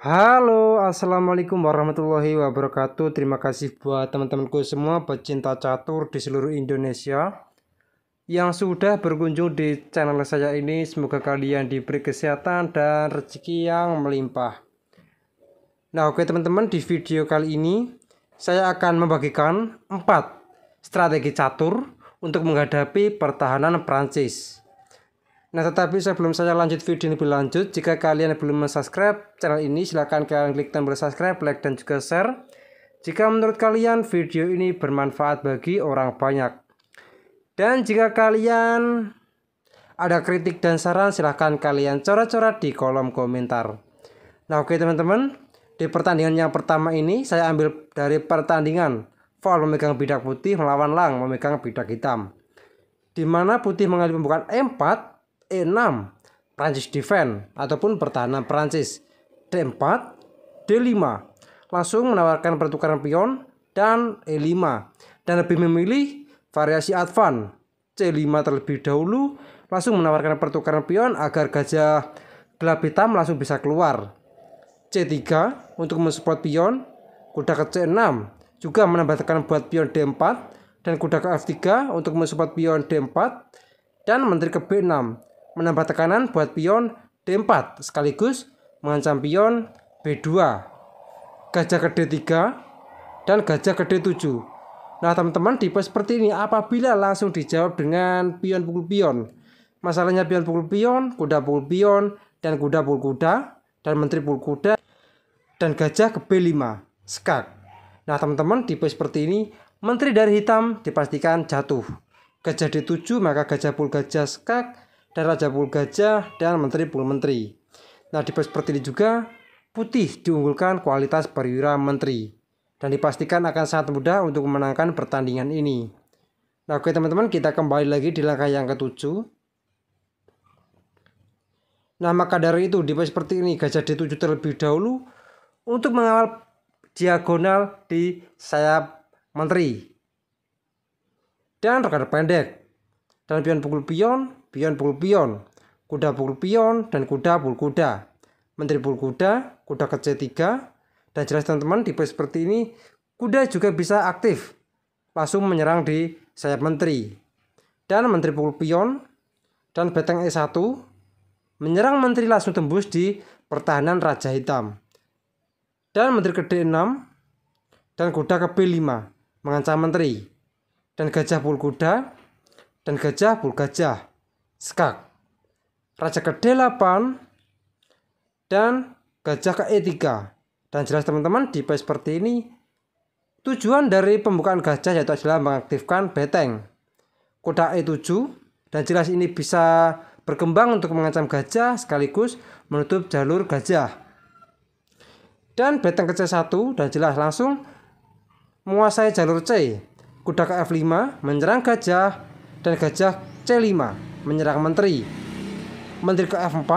Halo, assalamualaikum warahmatullahi wabarakatuh. Terima kasih buat teman-temanku semua pecinta catur di seluruh Indonesia yang sudah berkunjung di channel saya ini. Semoga kalian diberi kesehatan dan rezeki yang melimpah. Nah, oke teman-teman, di video kali ini saya akan membagikan 4 strategi catur untuk menghadapi pertahanan Prancis. Nah, tetapi sebelum saya lanjut video ini lebih lanjut, jika kalian belum subscribe channel ini, silahkan kalian klik tombol subscribe, like, dan juga share. Jika menurut kalian video ini bermanfaat bagi orang banyak. Dan jika kalian ada kritik dan saran, silahkan kalian coret-coret di kolom komentar. Nah, oke teman-teman, di pertandingan yang pertama ini saya ambil dari pertandingan Vol memegang bidak putih melawan Lang memegang bidak hitam, di mana putih mengambil pembukaan E4, E6, Prancis defend ataupun pertahanan Prancis, D4, D5, langsung menawarkan pertukaran pion dan E5, dan lebih memilih variasi advance C5 terlebih dahulu, langsung menawarkan pertukaran pion agar gajah gelap hitam langsung bisa keluar. C3 untuk mensupport pion, kuda ke C6 juga menambahkan buat pion D4, dan kuda ke F3 untuk mensupport pion D4, dan menteri ke B6 menambah tekanan buat pion D4 sekaligus mengancam pion B2, gajah ke D3, dan gajah ke D7. Nah teman-teman, tipe seperti ini apabila langsung dijawab dengan pion pukul pion, masalahnya pion pukul pion, kuda pukul pion, dan kuda pukul kuda, dan menteri pukul kuda, dan gajah ke B5 skak. Nah teman-teman, tipe seperti ini menteri dari hitam dipastikan jatuh. Gajah D7 maka gajah pukul gajah skak, dan raja pukul gajah, dan menteri pukul menteri. Nah tipe seperti ini juga putih diunggulkan kualitas perwira menteri, dan dipastikan akan sangat mudah untuk memenangkan pertandingan ini. Nah oke teman-teman, kita kembali lagi di langkah yang ke-7. Nah maka dari itu tipe seperti ini gajah D7 terlebih dahulu untuk mengawal diagonal di sayap menteri, dan rekan pendek, dan pion pukul pion, pion pukul pion, kuda pukul pion, dan kuda pukul kuda, menteri pukul kuda, kuda ke C3. Dan jelas teman-teman, tipe seperti ini kuda juga bisa aktif langsung menyerang di sayap menteri, dan menteri pukul pion, dan beteng E1 menyerang menteri langsung tembus di pertahanan raja hitam, dan menteri ke D6, dan kuda ke B5 mengancam menteri, dan gajah pukul kuda, dan gajah pukul gajah skak, raja ke D8, dan gajah ke E3. Dan jelas teman-teman, tipe seperti ini tujuan dari pembukaan gajah yaitu adalah mengaktifkan beteng, kuda E7, dan jelas ini bisa berkembang untuk mengancam gajah sekaligus menutup jalur gajah. Dan beteng ke C1, dan jelas langsung menguasai jalur C, kuda ke F5 menyerang gajah, dan gajah C5 menyerang menteri, menteri ke F4.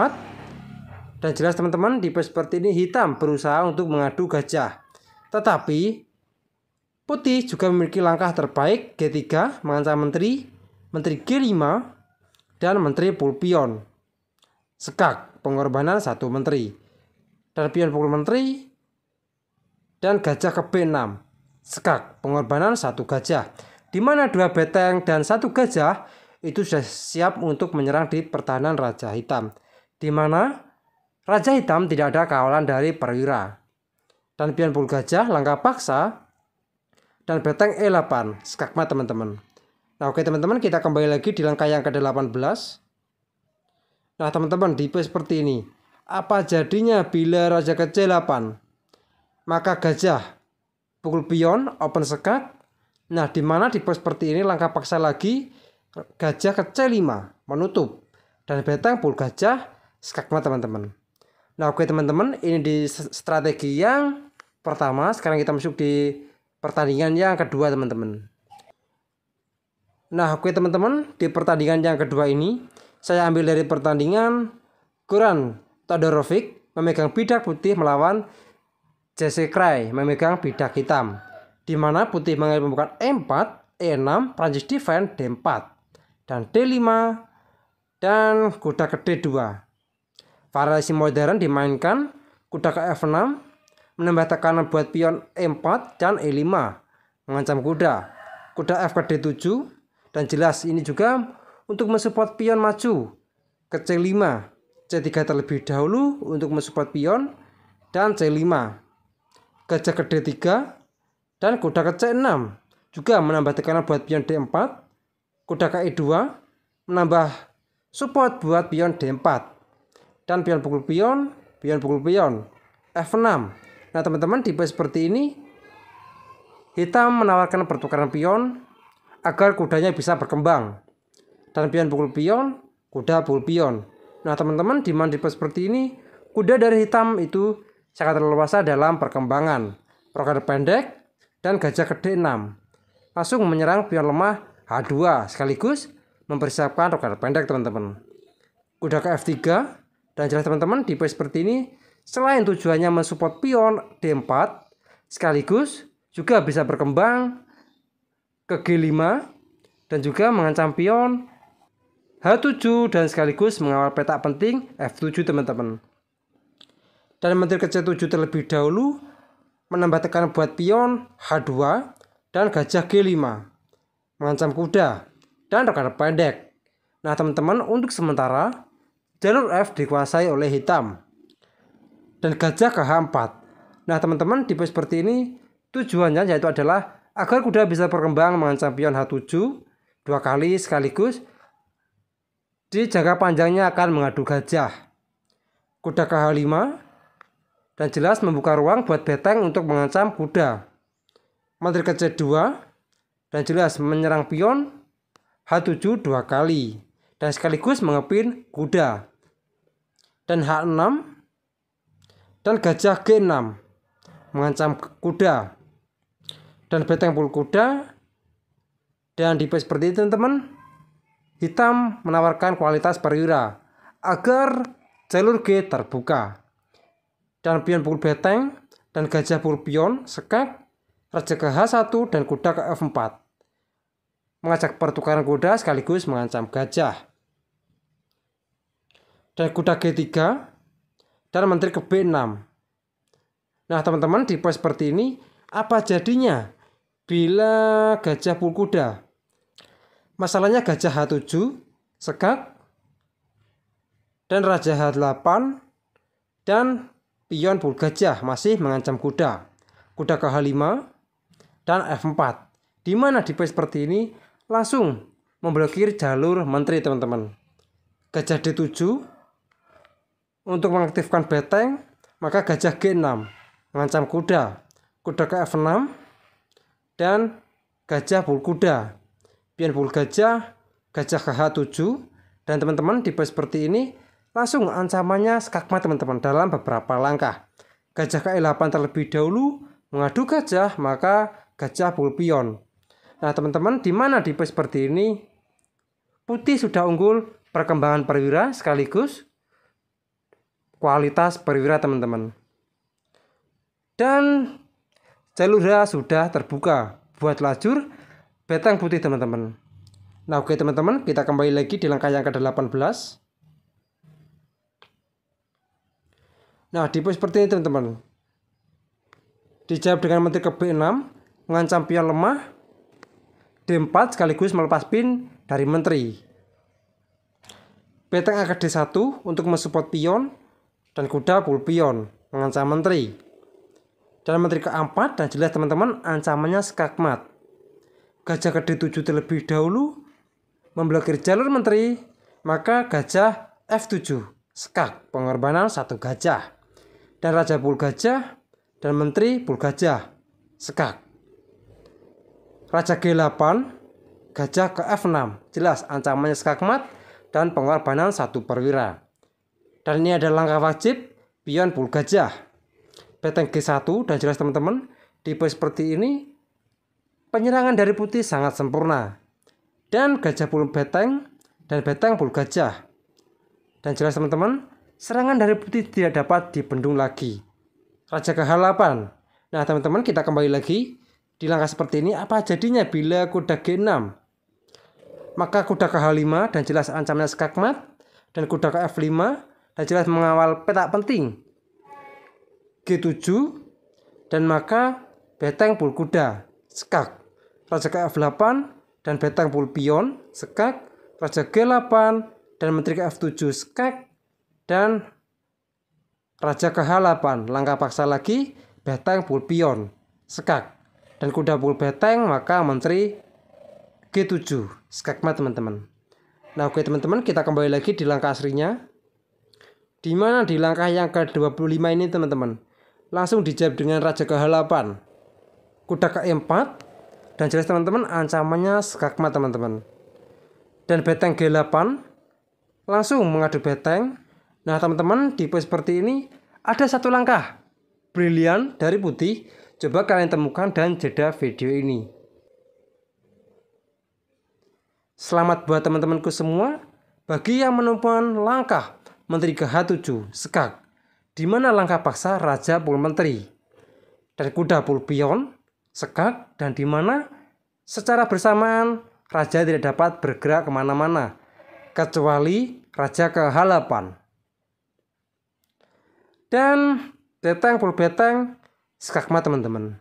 Dan jelas teman-teman, tipe seperti ini hitam berusaha untuk mengadu gajah, tetapi putih juga memiliki langkah terbaik G3 mengancam menteri, menteri G5, dan menteri pukul pion skak, pengorbanan satu menteri, dan pion pukul menteri, dan gajah ke B6 skak, pengorbanan satu gajah, di mana 2 beteng dan 1 gajah itu sudah siap untuk menyerang di pertahanan raja hitam, di mana raja hitam tidak ada kawalan dari perwira, dan pion pukul gajah langkah paksa, dan beteng E8 skakmat teman-teman. Nah oke teman-teman, kita kembali lagi di langkah yang ke-18. Nah teman-teman, tipe seperti ini apa jadinya bila raja ke C8, maka gajah pukul pion open skak. Nah dimana tipe seperti ini langkah paksa lagi gajah ke C5 menutup, dan beteng pukul gajah skakmat teman-teman. Nah oke teman-teman, ini di strategi yang pertama. Sekarang kita masuk di pertandingan yang kedua teman-teman. Nah oke teman-teman, di pertandingan yang kedua ini saya ambil dari pertandingan Goran Todorovic memegang bidak putih melawan Jesse Cray memegang bidak hitam, di mana putih mengambil pembukaan E4, E6, Prancis defend, D4, dan D5, dan kuda ke D2. Variasi modern dimainkan kuda ke F6, menambah tekanan buat pion E4 dan E5, mengancam kuda. Kuda F ke D7, dan jelas ini juga untuk mensupport pion maju ke C5, C3 terlebih dahulu untuk mensupport pion, dan C5, gajah ke D3, dan kuda ke C6 juga menambah tekanan buat pion D4, kuda ke E2 menambah support buat pion D4, dan pion pukul pion, F6. Nah teman-teman, tipe seperti ini hitam menawarkan pertukaran pion agar kudanya bisa berkembang, dan pion pukul pion, kuda pukul pion. Nah teman-teman, di mana tipe seperti ini kuda dari hitam itu sangat leluasa dalam perkembangan, rokade pendek, dan gajah ke D6 langsung menyerang pion lemah H2 sekaligus mempersiapkan rokade pendek teman-teman. Kuda ke F3, dan jelas teman-teman, tipe seperti ini selain tujuannya mensupport pion D4 sekaligus juga bisa berkembang ke G5 dan juga mengancam pion H7 dan sekaligus mengawal petak penting F7 teman-teman. Dan menteri ke C7 terlebih dahulu menambah tekanan buat pion H2 dan gajah G5, mengancam kuda dan rokade pendek. Nah teman-teman, untuk sementara jalur F dikuasai oleh hitam dan gajah ke H4. Nah teman-teman, tipe seperti ini tujuannya yaitu adalah agar kuda bisa berkembang mengancam pion H7 dua kali sekaligus di jangka panjangnya akan mengadu gajah. Kuda ke H5, dan jelas membuka ruang buat beteng untuk mengancam kuda. Menteri ke C2, dan jelas menyerang pion H7 dua kali dan sekaligus mengepin kuda. Dan H6 dan gajah G6 mengancam kuda dan beteng pukul kuda. Dan tipe seperti itu teman-teman, hitam menawarkan kualitas perwira agar jalur G terbuka, dan pion pukul beteng dan gajah pukul pion sekak, raja ke H1 dan kuda ke F4 mengajak pertukaran kuda sekaligus mengancam gajah. Dan kuda G3 dan menteri ke B6. Nah teman-teman, tipe seperti ini apa jadinya bila gajah pukul kuda? Masalahnya gajah H7 sekak dan raja H8 dan pion pukul gajah masih mengancam kuda. Kuda ke H5 dan F4, di mana tipe seperti ini langsung memblokir jalur menteri teman-teman. Gajah D7 untuk mengaktifkan beteng, maka gajah G6 mengancam kuda. Kuda ke F6 dan gajah pukul kuda, pion pukul gajah, gajah ke H7. Dan teman-teman, tipe seperti ini langsung ancamannya skakmat teman-teman dalam beberapa langkah. Gajah ke E8 terlebih dahulu mengadu gajah, maka gajah pukul pion. Nah teman-teman, di mana tipe seperti ini putih sudah unggul perkembangan perwira sekaligus kualitas perwira teman-teman. Dan jalur H sudah terbuka buat lajur beteng putih teman-teman. Nah oke teman-teman, kita kembali lagi di langkah yang ke-18. Nah tipe seperti ini teman-teman, dijawab dengan menteri ke B6 mengancam pion lemah D4 sekaligus melepas pin dari menteri. Beteng ke D1 untuk mensupport pion dan kuda pukul pion mengancam menteri. Dan menteri ke A4, dan jelas teman-teman ancamannya skakmat. Gajah ke D7 terlebih dahulu memblokir jalur menteri, maka gajah F7 skak, pengorbanan satu gajah. Dan raja pukul gajah dan menteri pukul gajah skak. Raja G8, gajah ke F6, jelas ancamannya skakmat dan pengorbanan satu perwira. Dan ini adalah langkah wajib pion pukul gajah. Beteng G1, dan jelas teman-teman, tipe seperti ini penyerangan dari putih sangat sempurna. Dan gajah pukul beteng dan beteng pukul gajah. Dan jelas teman-teman, serangan dari putih tidak dapat dibendung lagi. Raja ke H8. Nah teman-teman, kita kembali lagi di langkah seperti ini. Apa jadinya bila kuda G6? Maka kuda ke H5 dan jelas ancamannya skakmat, dan kuda ke F5 dan jelas mengawal petak penting G7, dan maka beteng pul kuda, skak, raja ke F8, dan beteng pul pion, skak, raja G8, dan menteri ke F7, skak, dan raja ke H8, langkah paksa lagi, beteng pul pion, skak, dan kuda pul beteng, maka menteri G7, skakmat teman-teman. Nah oke teman-teman, kita kembali lagi di langkah aslinya. Dimana di langkah yang ke-25 ini teman-teman, langsung dijawab dengan raja ke H8, kuda ke E4, dan jelas teman-teman ancamannya skakmat teman-teman. Dan beteng G8 langsung mengadu beteng. Nah teman-teman, di pose seperti ini ada satu langkah brilian dari putih. Coba kalian temukan dan jeda video ini. Selamat buat teman-temanku semua. Bagi yang menemukan langkah menteri ke H7 skak, dimana langkah paksa raja pul menteri dan kuda pul pion skak, dan dimana secara bersamaan raja tidak dapat bergerak kemana-mana kecuali raja ke H8 dan beteng pul beteng skakmat teman-teman.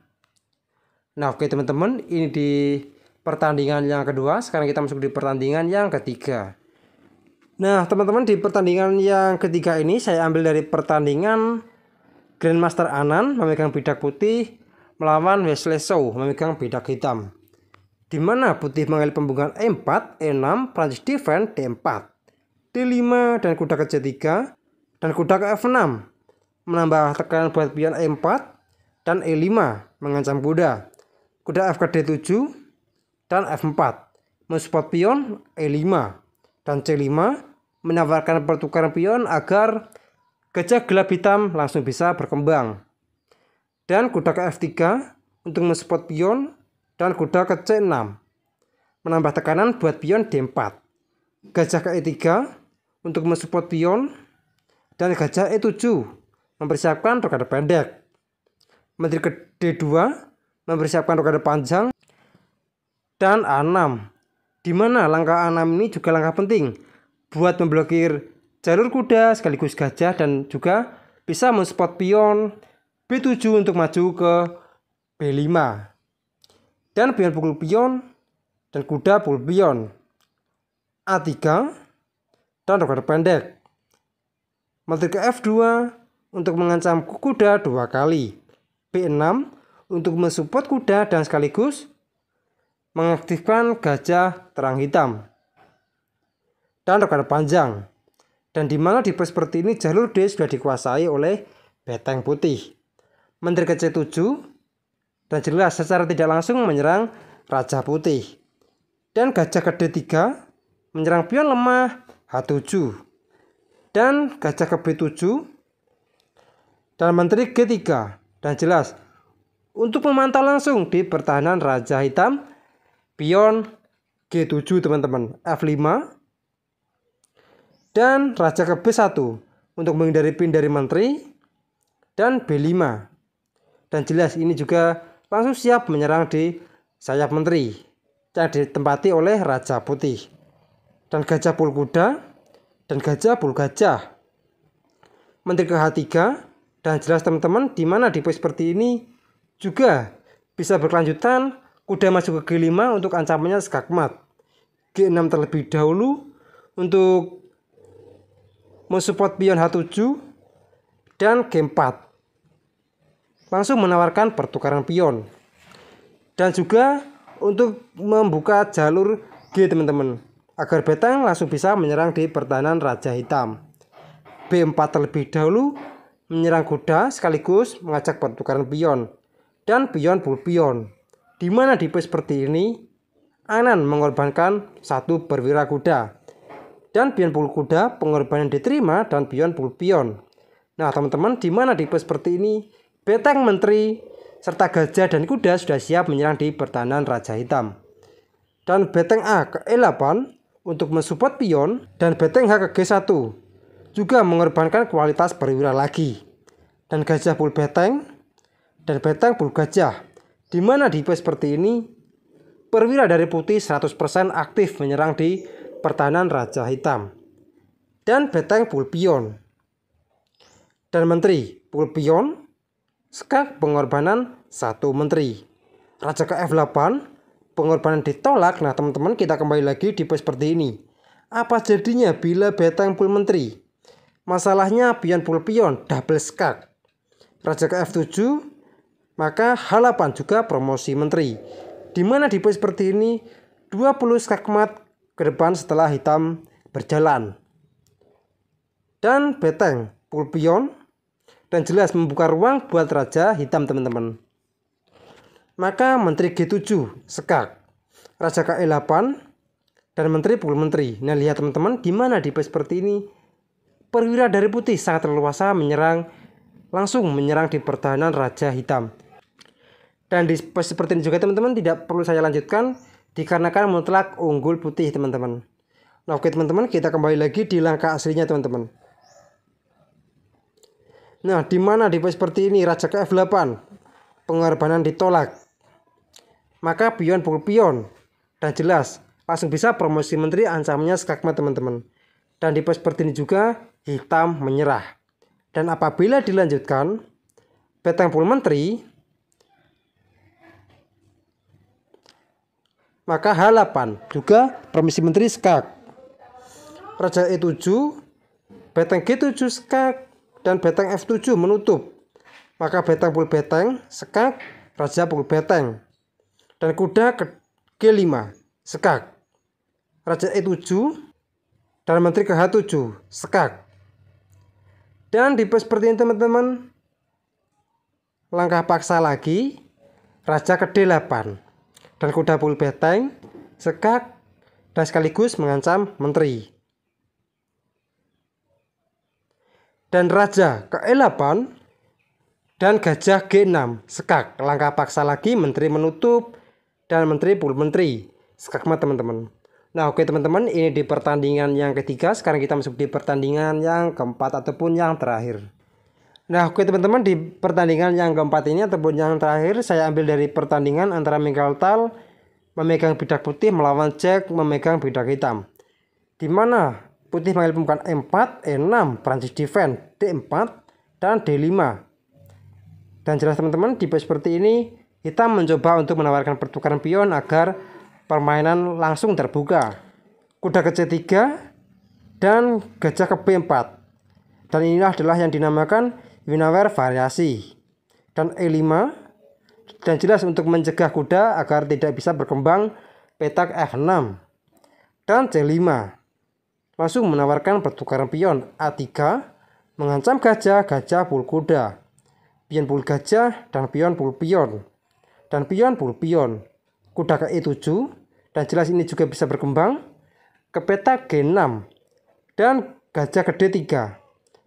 Nah oke teman-teman, ini di pertandingan yang kedua. Sekarang kita masuk di pertandingan yang ketiga. Nah teman-teman, di pertandingan yang ketiga ini saya ambil dari pertandingan Grandmaster Anan memegang bidak putih melawan Wesley Chow memegang bidak hitam. Dimana putih mengambil pembungkam E4, E6, Prancis defense D4, D5, dan kuda ke C3, dan kuda ke F6 menambah tekanan buat pion E4, dan E5 mengancam kuda. Kuda F ke D7 dan F4 mensupport pion E5, dan C5 menawarkan pertukaran pion agar gajah gelap hitam langsung bisa berkembang. Dan kuda ke F3 untuk mensupport pion, dan kuda ke C6 menambah tekanan buat pion D4. Gajah ke E3 untuk mensupport pion, dan gajah E7 mempersiapkan rokade pendek. Menteri ke D2 mempersiapkan rokade panjang, dan A6, dimana langkah A6 ini juga langkah penting buat memblokir jalur kuda sekaligus gajah, dan juga bisa mensupport pion B7 untuk maju ke B5, dan pion pukul pion dan kuda pukul pion A3 dan rokade pendek. Menteri ke F2 untuk mengancam kuda 2 kali, B6 untuk mensupport kuda dan sekaligus mengaktifkan gajah terang hitam, dan rokade panjang. Dan dimana di pose seperti ini jalur D sudah dikuasai oleh beteng putih. Menteri ke C7, dan jelas secara tidak langsung menyerang raja putih. Dan gajah ke D3 menyerang pion lemah H7, dan gajah ke B7, dan menteri G3. Dan jelas untuk memantau langsung di pertahanan raja hitam, pion G7 teman-teman, F5, dan raja ke B1 untuk menghindari pin dari menteri, dan B5. Dan jelas ini juga langsung siap menyerang di sayap menteri yang ditempati oleh raja putih, dan gajah pul kuda dan gajah pul gajah. Menteri ke H3, dan jelas teman-teman, dimana di pose seperti ini juga bisa berkelanjutan kuda masuk ke G5 untuk ancamannya skakmat. G6 terlebih dahulu untuk mensupport pion H7, dan G4 langsung menawarkan pertukaran pion, dan juga untuk membuka jalur G teman-teman, agar beteng langsung bisa menyerang di pertahanan raja hitam. B4 terlebih dahulu menyerang kuda sekaligus mengajak pertukaran pion, dan pion pul pion. Dimana di pose seperti ini Anan mengorbankan satu perwira kuda, dan pion pul kuda pengorbanan diterima, dan pion pul pion. Nah teman-teman, dimana di pose seperti ini beteng menteri serta gajah dan kuda sudah siap menyerang di pertahanan raja hitam. Dan beteng A ke E8 untuk mensupport pion, dan beteng H ke G1 juga mengorbankan kualitas perwira lagi, dan gajah pul beteng dan beteng pul gajah. Dimana di pose seperti ini perwira dari putih 100% aktif menyerang di pertahanan raja hitam, dan beteng pul pion, dan menteri pul pion skak pengorbanan 1 menteri. Raja ke F8, pengorbanan ditolak. Nah teman-teman, kita kembali lagi di pos seperti ini. Apa jadinya bila beteng full menteri? Masalahnya pion full pion, double skak. Raja ke F7, maka H8 juga promosi menteri. Dimana di pos seperti ini 20 skak mat ke depan setelah hitam berjalan. Dan beteng full pion dan jelas membuka ruang buat raja hitam teman-teman. Maka menteri G7 skak, raja ke E8 dan menteri full menteri. Nah lihat teman-teman, di mana di pos seperti ini perwira dari putih sangat leluasa langsung menyerang di pertahanan raja hitam. Dan di pos seperti ini juga teman-teman tidak perlu saya lanjutkan dikarenakan mutlak unggul putih teman-teman. Nah oke teman-teman, kita kembali lagi di langkah aslinya teman-teman. Nah di mana di pos seperti ini raja ke F8, pengorbanan ditolak. Maka pion full pion dan jelas langsung bisa promosi menteri, ancamannya skakmat teman-teman. Dan di pos seperti ini juga hitam menyerah. Dan apabila dilanjutkan beteng full menteri, maka H8 juga promosi menteri skak. Raja E7, beteng G7 skak dan beteng F7 menutup. Maka beteng full beteng skak, raja full beteng. Dan kuda ke G5 skak, raja E7 dan menteri ke H7 skak. Dan di pos seperti ini teman-teman, langkah paksa lagi, raja ke D8 dan kuda full beteng skak dan sekaligus mengancam menteri. Dan raja ke E8 dan gajah G6 skak. Langkah paksa lagi, menteri menutup dan menteri full menteri skakmat teman-teman. Nah oke teman-teman, ini di pertandingan yang ketiga. Sekarang kita masuk di pertandingan yang keempat ataupun yang terakhir. Nah oke teman-teman, di pertandingan yang keempat ini ataupun yang terakhir, saya ambil dari pertandingan antara Mikael Tal memegang bidak putih melawan Jack memegang bidak hitam. Dimana putih mengambil pembukaan E4, E6, Prancis defense, D4 dan D5. Dan jelas teman-teman, di pos seperti ini hitam mencoba untuk menawarkan pertukaran pion agar permainan langsung terbuka. Kuda ke C3 dan gajah ke B4. Dan inilah adalah yang dinamakan Winawer variasi. Dan E5. Dan jelas untuk mencegah kuda agar tidak bisa berkembang, petak F6. Dan C5. Langsung menawarkan pertukaran pion. A3 mengancam gajah, gajah full kuda. Pion full gajah dan pion full pion. Dan pion full pion. Kuda ke E7 dan jelas ini juga bisa berkembang ke petak G6 dan gajah ke D3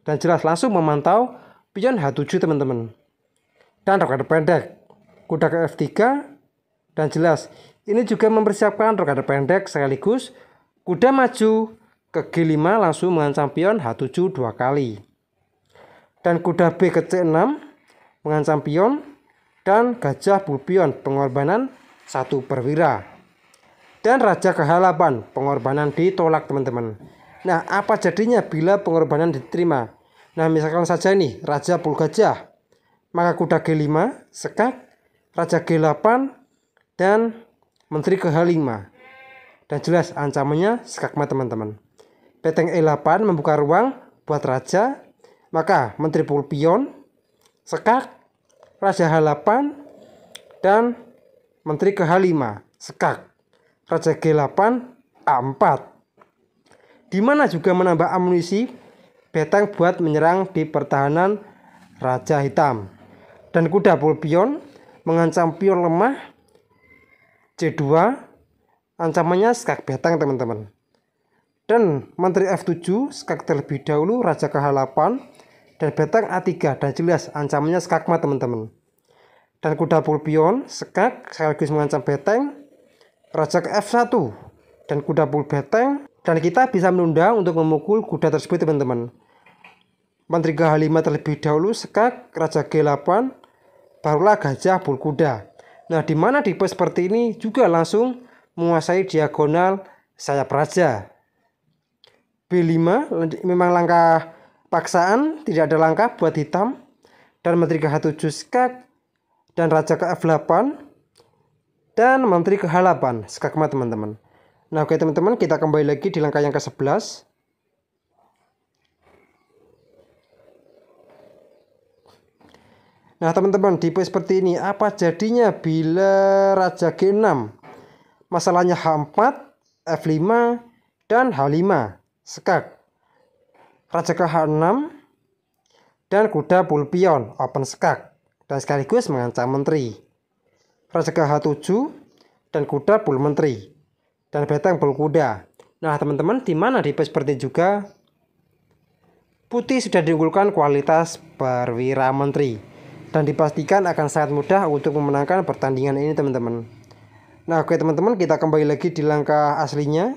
dan jelas langsung memantau pion H7 teman-teman. Dan rokade pendek kuda ke F3 dan jelas ini juga mempersiapkan rokade pendek sekaligus kuda maju ke G5 langsung mengancam pion H7 2 kali. Dan kuda B ke C6 mengancam pion dan gajah full pion pengorbanan 1 perwira. Dan raja ke H8 pengorbanan ditolak teman-teman. Nah apa jadinya bila pengorbanan diterima? Nah misalkan saja ini raja full gajah, maka kuda G5 skak, raja G8 dan menteri ke H5. Dan jelas ancamannya skakmat teman-teman. Beteng E8 membuka ruang buat raja, maka menteri full pion skak, raja H8 dan menteri ke H5 skak, raja G8 A4. Dimana juga menambah amunisi beteng buat menyerang di pertahanan raja hitam. Dan kuda full pion mengancam pion lemah C2, ancamannya skak beteng teman-teman. Dan menteri F7 skak terlebih dahulu, raja ke H8 dan beteng A3 dan jelas ancamannya skakmat teman-teman. Dan kuda full pion skak sekaligus mengancam beteng, raja ke F1 dan kuda full beteng, dan kita bisa menunda untuk memukul kuda tersebut teman-teman. Menteri ke H5 terlebih dahulu skak, raja G8 barulah gajah full kuda. Nah di mana di pos seperti ini juga langsung menguasai diagonal sayap raja. B5 memang langkah paksaan, tidak ada langkah buat hitam. dan menteri ke H7 skak, dan raja ke F8 dan menteri ke H8 skakmat teman-teman. Nah oke teman-teman, kita kembali lagi di langkah yang ke-11. Nah teman-teman, tipe seperti ini apa jadinya bila raja G6? Masalahnya H4, F5 dan H5 skak, raja ke H6 dan kuda full pion open skak dan sekaligus mengancam menteri. Raja ke H7 dan kuda full menteri dan beteng full kuda. Nah teman-teman, di mana di seperti juga putih sudah diunggulkan kualitas perwira menteri dan dipastikan akan sangat mudah untuk memenangkan pertandingan ini teman-teman. Nah oke teman-teman, kita kembali lagi di langkah aslinya.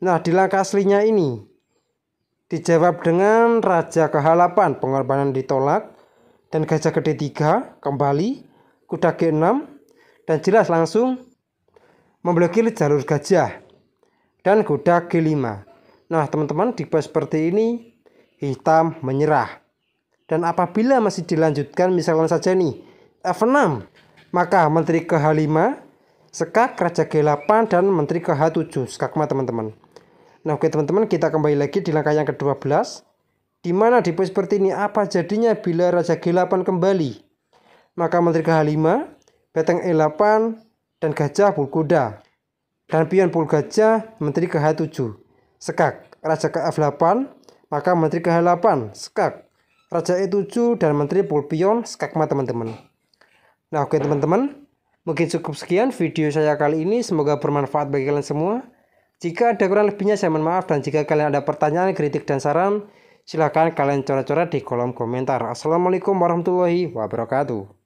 Nah di langkah aslinya ini dijawab dengan raja ke H8 pengorbanan ditolak, dan gajah ke D3 kembali, kuda G6 dan jelas langsung memblokir jalur gajah dan kuda G5. Nah teman-teman, di pos seperti ini hitam menyerah, dan apabila masih dilanjutkan misalnya saja nih F6, maka menteri ke H5 skak, raja G8 dan menteri ke H7 skakmat teman-teman. Nah oke teman-teman, kita kembali lagi di langkah yang ke-12, di mana di pos seperti ini apa jadinya bila raja G8 kembali? Maka menteri ke H5, beteng E8 dan gajah full kuda dan pion full gajah, menteri ke H7 skak, raja ke F8, maka menteri ke H8 skak, raja E7 dan menteri full pion skakmat teman-teman. Nah oke teman-teman, mungkin cukup sekian video saya kali ini, semoga bermanfaat bagi kalian semua. Jika ada kurang lebihnya saya mohon maaf, dan jika kalian ada pertanyaan, kritik dan saran, silahkan kalian coret-coret di kolom komentar. Assalamualaikum warahmatullahi wabarakatuh.